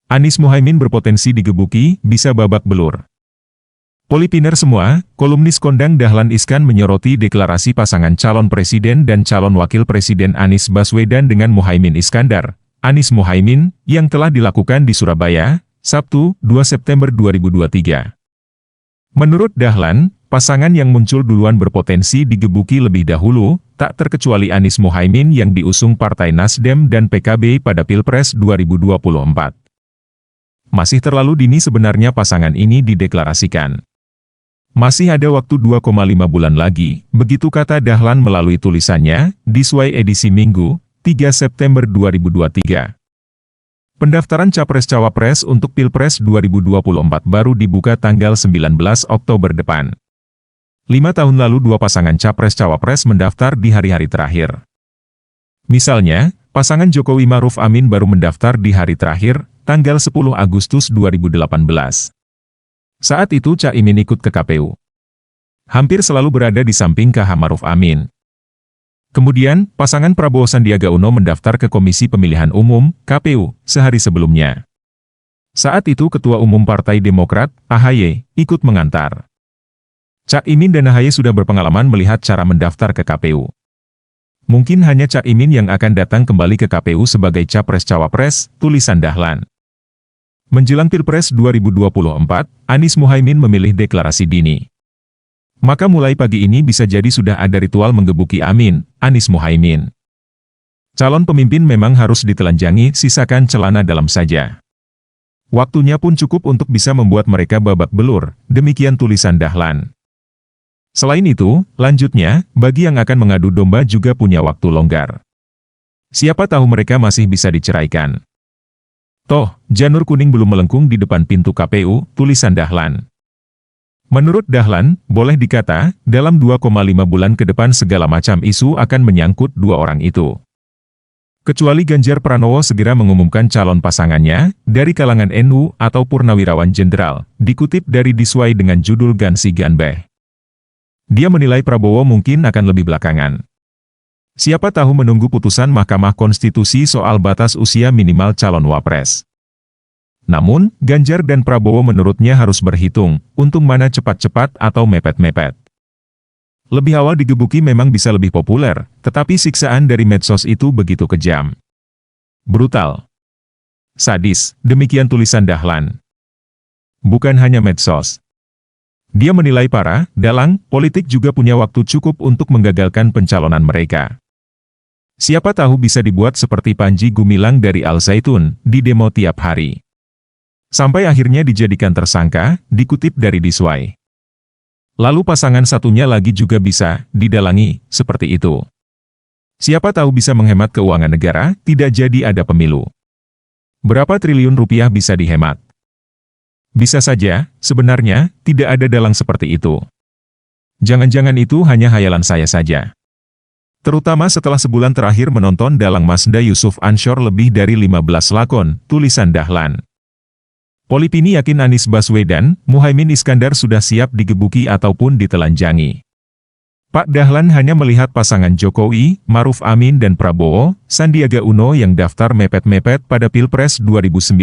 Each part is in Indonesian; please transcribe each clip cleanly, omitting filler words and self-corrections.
Anies Muhaimin berpotensi digebuki, bisa babak belur. Polipiner semua, kolumnis Kondang Dahlan Iskan menyoroti deklarasi pasangan calon presiden dan calon wakil presiden Anies Baswedan dengan Muhaimin Iskandar, Anies Muhaimin, yang telah dilakukan di Surabaya, Sabtu, 2 September 2023. Menurut Dahlan, pasangan yang muncul duluan berpotensi digebuki lebih dahulu, tak terkecuali Anies Muhaimin yang diusung Partai Nasdem dan PKB pada Pilpres 2024. Masih terlalu dini sebenarnya pasangan ini dideklarasikan. Masih ada waktu 2,5 bulan lagi, begitu kata Dahlan melalui tulisannya, di Sway edisi Minggu, 3 September 2023. Pendaftaran Capres-Cawapres untuk Pilpres 2024 baru dibuka tanggal 19 Oktober depan. 5 tahun lalu dua pasangan Capres-Cawapres mendaftar di hari-hari terakhir. Misalnya, pasangan Jokowi Maruf Amin baru mendaftar di hari terakhir, tanggal 10 Agustus 2018. Saat itu Cak Imin ikut ke KPU. Hampir selalu berada di samping KH Maruf Amin. Kemudian, pasangan Prabowo Sandiaga Uno mendaftar ke Komisi Pemilihan Umum, KPU, sehari sebelumnya. Saat itu Ketua Umum Partai Demokrat, AHY, ikut mengantar. Cak Imin dan AHY sudah berpengalaman melihat cara mendaftar ke KPU. Mungkin hanya Cak Imin yang akan datang kembali ke KPU sebagai Capres-Cawapres, tulisan Dahlan. Menjelang Pilpres 2024, Anies Muhaimin memilih deklarasi dini. Maka mulai pagi ini bisa jadi sudah ada ritual menggebuki Amin, Anies Muhaimin. Calon pemimpin memang harus ditelanjangi, sisakan celana dalam saja. Waktunya pun cukup untuk bisa membuat mereka babak belur, demikian tulisan Dahlan. Selain itu, lanjutnya, bagi yang akan mengadu domba juga punya waktu longgar. Siapa tahu mereka masih bisa diceraikan. Toh, janur kuning belum melengkung di depan pintu KPU, tulisan Dahlan. Menurut Dahlan, boleh dikata, dalam 2,5 bulan ke depan segala macam isu akan menyangkut dua orang itu. Kecuali Ganjar Pranowo segera mengumumkan calon pasangannya, dari kalangan NU atau Purnawirawan Jenderal, dikutip dari Disway dengan judul Gansi Ganbeh. Dia menilai Prabowo mungkin akan lebih belakangan. Siapa tahu menunggu putusan Mahkamah Konstitusi soal batas usia minimal calon wapres. Namun, Ganjar dan Prabowo menurutnya harus berhitung, untung mana cepat-cepat atau mepet-mepet. Lebih awal digebuki memang bisa lebih populer, tetapi siksaan dari medsos itu begitu kejam. Brutal. Sadis, demikian tulisan Dahlan. Bukan hanya medsos. Dia menilai para dalang politik juga punya waktu cukup untuk menggagalkan pencalonan mereka. Siapa tahu bisa dibuat seperti Panji Gumilang dari Al Zaitun, di demo tiap hari. Sampai akhirnya dijadikan tersangka, dikutip dari Disway. Lalu pasangan satunya lagi juga bisa didalangi, seperti itu. Siapa tahu bisa menghemat keuangan negara, tidak jadi ada pemilu. Berapa triliun rupiah bisa dihemat? Bisa saja, sebenarnya, tidak ada dalang seperti itu. Jangan-jangan itu hanya hayalan saya saja. Terutama setelah sebulan terakhir menonton dalang Masda Yusuf Anshor lebih dari 15 lakon, tulisan Dahlan. Polipini yakin Anies Baswedan, Muhaimin Iskandar sudah siap digebuki ataupun ditelanjangi. Pak Dahlan hanya melihat pasangan Jokowi, Maruf Amin dan Prabowo, Sandiaga Uno yang daftar mepet-mepet pada Pilpres 2019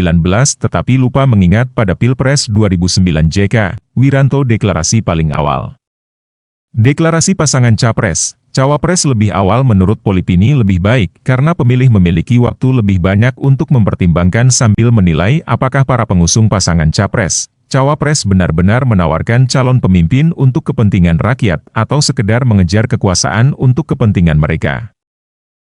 tetapi lupa mengingat pada Pilpres 2009 JK, Wiranto deklarasi paling awal. Deklarasi pasangan Capres, Cawapres lebih awal menurut Polipini lebih baik karena pemilih memiliki waktu lebih banyak untuk mempertimbangkan sambil menilai apakah para pengusung pasangan Capres, Cawapres benar-benar menawarkan calon pemimpin untuk kepentingan rakyat atau sekedar mengejar kekuasaan untuk kepentingan mereka.